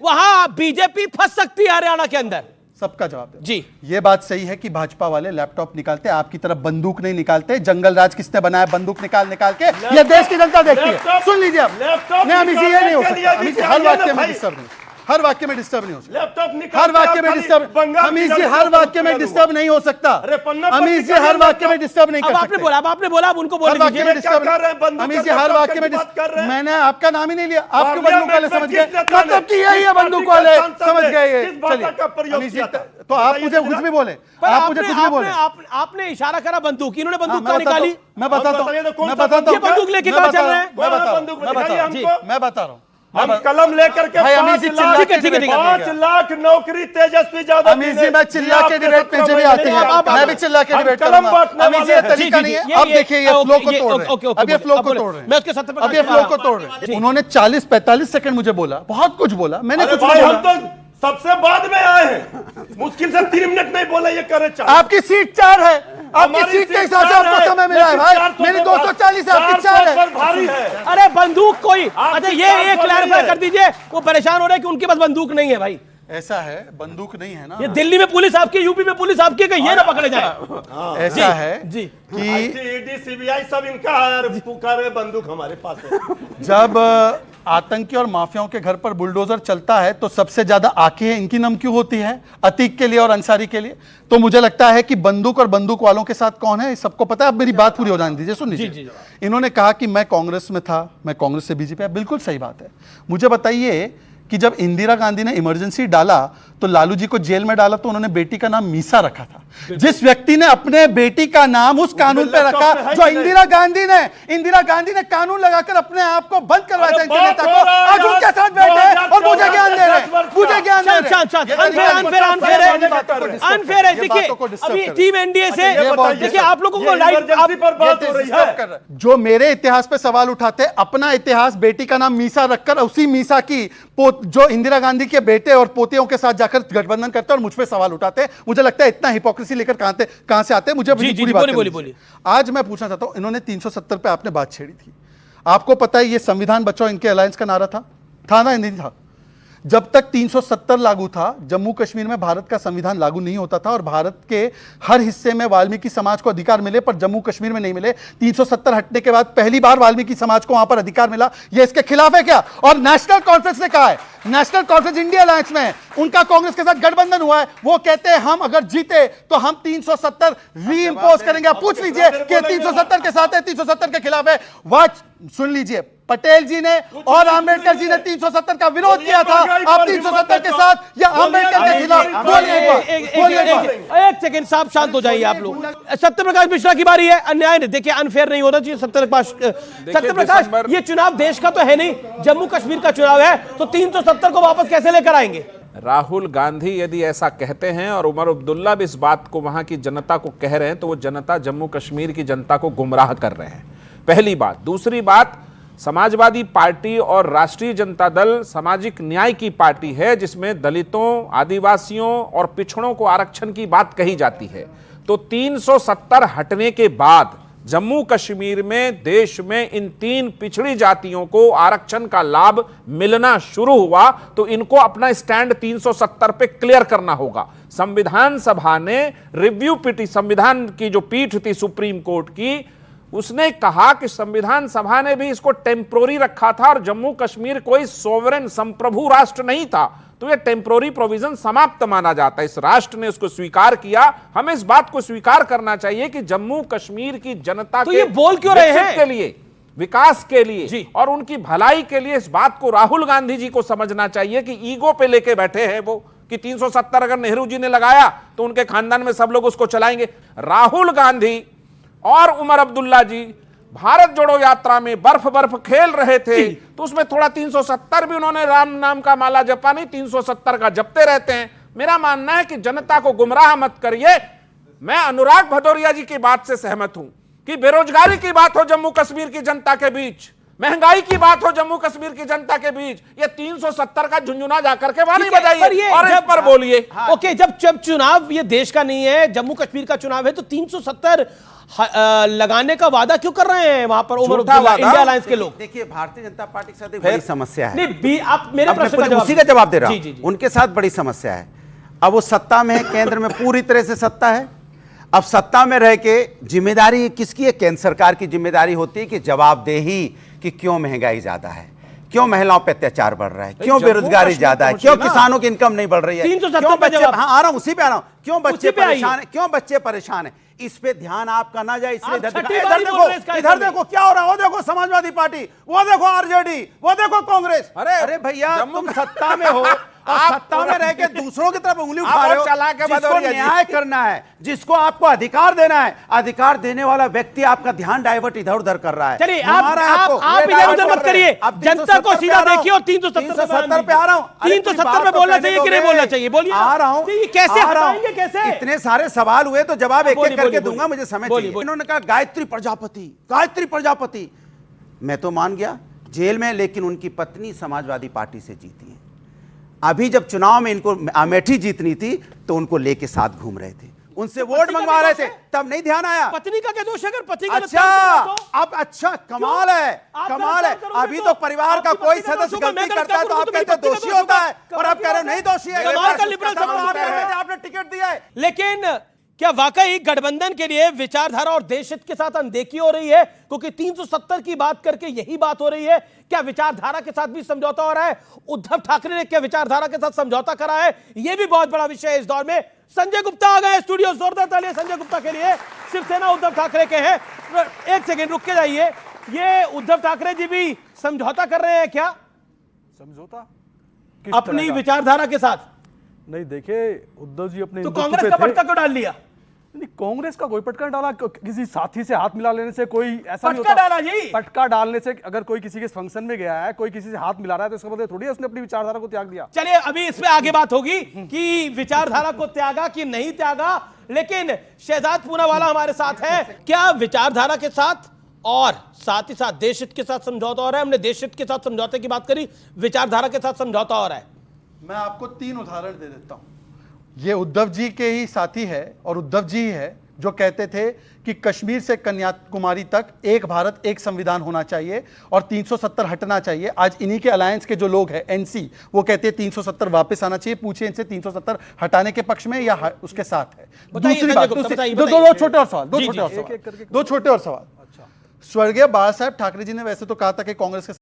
वहां बीजेपी फंस सकती है हरियाणा के अंदर। सबका जवाब दे जी। ये बात सही है कि भाजपा वाले लैपटॉप निकालते, आपकी तरफ बंदूक नहीं निकालते। जंगल राज किसने बनाया? बंदूक निकाल के ये देश की जनता देखती है। सुन लीजिए आप। नहीं अमित जी, ये नहीं हो सकता। अमित जी हर वाक्य में डिस्टर्ब नहीं, हर वाक्य में डिस्टर्ब नहीं हो सकता। हर वाक्य में डिस्टर्ब, अमित जी हर वाक्य में डिस्टर्ब नहीं हो सकता। अमित जी हर वाक्य में डिस्टर्ब नहीं कर सकते। आपने बोला, अब उनको बोलने दीजिए। अमित जी हर वाक्य में मैंने आपका नाम ही नहीं लिया। आपके बंदूक वाले समझ गए, मतलब कि यही है बंदूक वाले, समझ गए। चलिए अमित जी, तो आप मुझे कुछ भी बोले, आप मुझे कुछ भी बोले। आपने इशारा करा बंदूक, इन्होंने बंदूक कहाँ निकाली? मैं बताता हूँ, ये बंदूक लेके कहाँ चल रहे हैं? मैं बता रहा हूँ। हम कलम लेकर के 5 लाख नौकरी तेजस्वी यादव। अमित जी मैं चिल्ला के डिबेट में भी आते हैं, मैं भी चिल्ला के डिबेट करूंगा। अमित जी ये तरीका नहीं है। अब देखिए ये फ्लो को तोड़ रहे हैं, अब ये फ्लो को तोड़ रहे हैं, मैं उसके साथ अब ये फ्लो को तोड़ रहे हैं। उन्होंने 40-45 सेकंड मुझे बोला, बहुत कुछ बोला, मैंने कुछ नहीं हम बोला। तो सबसे बाद में आए हैं, मुश्किल से 3 मिनट नहीं बोला, ये करे 4। आपकी सीट 4 है, आपकी सीट के हिसाब से आपको समय मिला है भाई। मेरी 240 है, आपकी 4 है। भारी है। अरे बंदूक कोई, अच्छा ये क्लैरिफाई कर दीजिए, वो परेशान हो रहे हैं कि उनके पास बंदूक नहीं है भाई। ऐसा है, बंदूक नहीं है ना। ये दिल्ली में पुलिस आपकी, यूपी में पुलिस आपकी, कहीं ये ना पकड़े जाए। ऐसा है जी कि ईडी सीबीआई सब इनका है, पुकारे बंदूक हमारे पास है। जब आतंकी और माफियाओं के घर पर बुलडोजर चलता है तो सबसे ज्यादा आंखें इनकी नम क्यों होती है? अतीक के लिए और अंसारी के लिए। तो मुझे लगता है कि बंदूक और बंदूक वालों के साथ कौन है सबको पता है। अब मेरी बात पूरी हो जाने दीजिए, सुन लीजिए। इन्होंने कहा कि मैं कांग्रेस में था, मैं कांग्रेस से बीजेपी। बिल्कुल सही बात है। मुझे बताइए कि जब इंदिरा गांधी ने इमरजेंसी डाला तो लालू जी को जेल में डाला तो उन्होंने बेटी का नाम मीसा रखा था। जिस व्यक्ति ने अपने बेटी का नाम उस कानून पे रखा जो इंदिरा गांधी ने कानून लगाकर अपने आप को बंद करवाया था इनके नेता को, आज उनके साथ बैठे हैं और मुझे ज्ञान दे रहे हैं, मुझे ज्ञान दे रहे हैं। अनफेयर है। देखिए अभी टीम एनडीए से देखिए आप लोगों को लाइव पर बात हो रही है। जो मेरे इतिहास पे सवाल उठाते, अपना इतिहास बेटी का नाम मीसा रखकर उसी मीसा की जो इंदिरा गांधी के बेटे और पोतियों के साथ जाकर गठबंधन करते और मुझ पे सवाल उठाते, मुझे लगता है इतना हिपोक्रेसी लेकर कहां से आते हैं। मुझे पूरी बात बोली। आज मैं पूछना चाहता हूं, इन्होंने 370 पे आपने बात छेड़ी थी। आपको पता है ये संविधान बचाओ इनके अलायंस का नारा था ना? नहीं था। जब तक 370 लागू था, जम्मू कश्मीर में भारत का संविधान लागू नहीं होता था और भारत के हर हिस्से में वाल्मीकि समाज को अधिकार मिले, पर जम्मू कश्मीर में नहीं मिले। 370 हटने के बाद पहली बार वाल्मीकि समाज को वहां पर अधिकार मिला। ये इसके खिलाफ है क्या? और नेशनल कॉन्फ्रेंस ने कहा है, नेशनल कॉन्फ्रेंस इंडिया अलायंस में उनका कांग्रेस के साथ गठबंधन हुआ है। वो कहते हैं हम अगर जीते तो हम 370 री इंपोज करेंगे। आप पूछ लीजिए कि 370 के साथ है, 370 के खिलाफ है। वाच सुन लीजिए, पटेल जी ने और आंबेडकर जी ने 370 का विरोध किया था। आप 370 के साथ या आंबेडकर के खिलाफ? एक सेकंड साहब, शांत हो जाइए आप लोग। सत्यप्रकाश मिश्रा की बारी है। अन्याय नहीं, देखिए अनफेयर नहीं होना चाहिए। सत्यप्रकाश, ये चुनाव देश का तो है नहीं, जम्मू कश्मीर का चुनाव है, तो 370 को वापस कैसे लेकर आएंगे? राहुल गांधी यदि ऐसा कहते हैं और उमर अब्दुल्ला भी इस बात को वहां की जनता को कह रहे हैं, तो वो जनता जम्मू कश्मीर की जनता को गुमराह कर रहे हैं, पहली बात। दूसरी बात, समाजवादी पार्टी और राष्ट्रीय जनता दल सामाजिक न्याय की पार्टी है, जिसमें दलितों, आदिवासियों और पिछड़ों को आरक्षण की बात कही जाती है। तो 370 हटने के बाद जम्मू कश्मीर में, देश में इन 3 पिछड़ी जातियों को आरक्षण का लाभ मिलना शुरू हुआ, तो इनको अपना स्टैंड 370 पे क्लियर करना होगा। संविधान सभा ने रिव्यू संविधान की जो पीठ थी सुप्रीम कोर्ट की, उसने कहा कि संविधान सभा ने भी इसको टेम्पोररी रखा था और जम्मू कश्मीर कोई सोवरेन संप्रभु राष्ट्र नहीं था, तो ये टेम्पोररी प्रोविजन समाप्त माना जाता है। इस राष्ट्र ने उसको स्वीकार किया। हमें इस बात को स्वीकार करना चाहिए कि जम्मू कश्मीर की जनता तो ये बोल क्यों रहे हैं? के लिए, विकास के लिए और उनकी भलाई के लिए इस बात को राहुल गांधी जी को समझना चाहिए कि ईगो पे लेके बैठे हैं वो, कि 370 अगर नेहरू जी ने लगाया तो उनके खानदान में सब लोग उसको चलाएंगे। राहुल गांधी और उमर अब्दुल्ला जी भारत जोड़ो यात्रा में बर्फ खेल रहे थे, तो उसमें थोड़ा 370 भी उन्होंने राम नाम का माला जपा नहीं, 370 का जपते रहते हैं। मेरा मानना है कि जनता को गुमराह मत करिए। मैं अनुराग भदौरिया जी की बात से सहमत हूं कि बेरोजगारी की बात हो जम्मू कश्मीर की जनता के बीच, महंगाई की बात हो जम्मू कश्मीर की जनता के बीच, ये 370 का झुंझुना जाकर के वहां नहीं बजाइए और इस पर बोलिए। ओके, जब चुनाव ये देश का नहीं है, जम्मू कश्मीर का चुनाव है, तो 370 लगाने का वादा क्यों कर रहे हैं वहां पर उमर झूठा अब्दुल्ला, वादा? इंडिया अलायंस के लोग? देखिए भारतीय जनता पार्टी के साथ एक बड़ी समस्या है। नहीं, आप मेरे अब मैं प्रश्न का जवाब उसी का जवाब दे रहा जी, जी, हूं। जी। उनके साथ बड़ी समस्या है। अब वो सत्ता में है, केंद्र में पूरी तरह से सत्ता है। अब सत्ता में रह के जिम्मेदारी किसकी है? केंद्र सरकार की जिम्मेदारी होती है कि जवाबदेही कि क्यों महंगाई ज्यादा है, क्यों महिलाओं पे अत्याचार बढ़ रहा है, क्यों बेरोजगारी ज्यादा है, क्यों किसानों की इनकम नहीं बढ़ रही है, 370 क्यों पे बच्चे, जवाब। हाँ आ रहा हूं उसी पे आ रहा हूं, क्यों बच्चे उसी पे आइए। परेशान है, क्यों बच्चे परेशान है, इस पे ध्यान आपका ना जाए इसलिए आप इधर छठी देखो, बारी बोल रहे हैं इस इधर कार्यक्रम में। देखो क्या हो रहा है, वो देखो समाजवादी पार्टी, वो देखो आरजेडी, वो देखो कांग्रेस। अरे भैया जम्मू तुम सत्ता में हो और आप सत्ता में रह के दूसरों की तरफ उंगली आप उठा रहे और चला के हो। जिसको बदौलिया जी। न्याय करना है, जिसको आपको अधिकार देना है, अधिकार देने वाला व्यक्ति आपका ध्यान डाइवर्ट इधर उधर कर रहा है। चलिए घुमा रहा है आपको। आप ये इधर डाइवर्ट उधर कर मत रहे हैं। करिए, अब जनता को 370 सीधा पे आ रहा हूं। देखिए और 370 पे आ रहा हूं। अरे 370 पे बोलना चाहिए कि नहीं बोलना चाहिए? बोलिए आ रहा हूं। नहीं, ये कैसे आ रहा हूं। हटाएंगे, कैसे? इतने सारे सवाल हुए तो जवाब एक बोलिए, एक करके बोलिए, दूंगा, मुझे समय बोलिए, चाहिए। बोलिए। इन्होंने कहा गायत्री प्रजापति, गायत्री प्रजापति, मैं तो मान गया जेल में, लेकिन उनकी पत्नी समाजवादी पार्टी से जीती है। अभी जब चुनाव में इनको अमेठी जीतनी थी तो उनको लेके साथ घूम रहे थे, उनसे वोट पत्नी का मंगवा रहे दोष थे, है? तब नहीं ध्यान आया। पत्नी का क्या दोष है? अगर पति का अच्छा, अब अच्छा कमाल है, आप कमाल है। गिरफ्तार करोगे अभी तो तो परिवार का आपकी कोई पत्नी का सदस्य दोष होगा, गलती मैं करता है तो गिरफ्तार आप करूंगा कहते तो मेरी दोषी पत्नी का होता दोष है, होगा। और आप कह रहे हो नहीं दोषी है। कमाल का लिबरल समाज है। आपने टिकट दिया है। लेकिन क्या वाकई गठबंधन के लिए विचारधारा और देश हित के साथ अनदेखी हो रही है? क्योंकि 370 की बात करके यही बात हो रही है। क्या विचारधारा के साथ भी समझौता हो रहा है? उद्धव ठाकरे ने क्या विचारधारा के साथ समझौता करा है? यह भी बहुत बड़ा विषय है इस दौर में। संजय गुप्ता आ गए स्टूडियो, जोरदार तालियां संजय गुप्ता के लिए। शिवसेना उद्धव ठाकरे के हैं। एक सेकेंड रुक के जाइए, ये उद्धव ठाकरे जी भी समझौता कर रहे हैं क्या समझौता अपनी विचारधारा के साथ? नहीं, देखिए उद्धव जी अपने तो हिंदुत्व कांग्रेस पे का थे। पटका क्यों डाल लिया? नहीं, कांग्रेस का कोई पटका नहीं डाला। किसी साथी से हाथ मिला लेने से कोई ऐसा नहीं पटका होता। डाला जी। पटका डालने से अगर कोई किसी के फंक्शन में गया है, कोई किसी से हाथ मिला रहा है, तो इसका मतलब थोड़ी है उसने अपनी विचारधारा को त्याग दिया। चलिए अभी इस पे आगे बात होगी कि विचारधारा को त्यागा कि नहीं त्यागा। लेकिन शहजाद पूनावाला हमारे साथ है। क्या विचारधारा के साथ और साथ ही साथ देश हित के साथ समझौता हो रहा है? हमने देश हित के साथ समझौते की बात करी, विचारधारा के साथ समझौता हो रहा है। मैं आपको 3 उदाहरण दे देता हूं। ये उद्धव जी के ही साथी है और उद्धव जी ही है जो कहते थे कि कश्मीर से कन्याकुमारी तक एक भारत एक संविधान होना चाहिए और 370 हटना चाहिए। आज इन्हीं के अलायंस के जो लोग हैं एनसी, वो कहते हैं 370 वापस आना चाहिए। पूछिए इनसे 370 हटाने के पक्ष में या उसके साथ है। बताइए दूसरी संजय बात, गुप्ता, बताइए, दो बताइए। छोटे और सवाल, दो जी, छोटे जी, और एक- सवाल, एक करके- दो छोटे और सवाल। स्वर्गीय बाला साहेब ठाकरे जी ने वैसे तो कहा था कि कांग्रेस के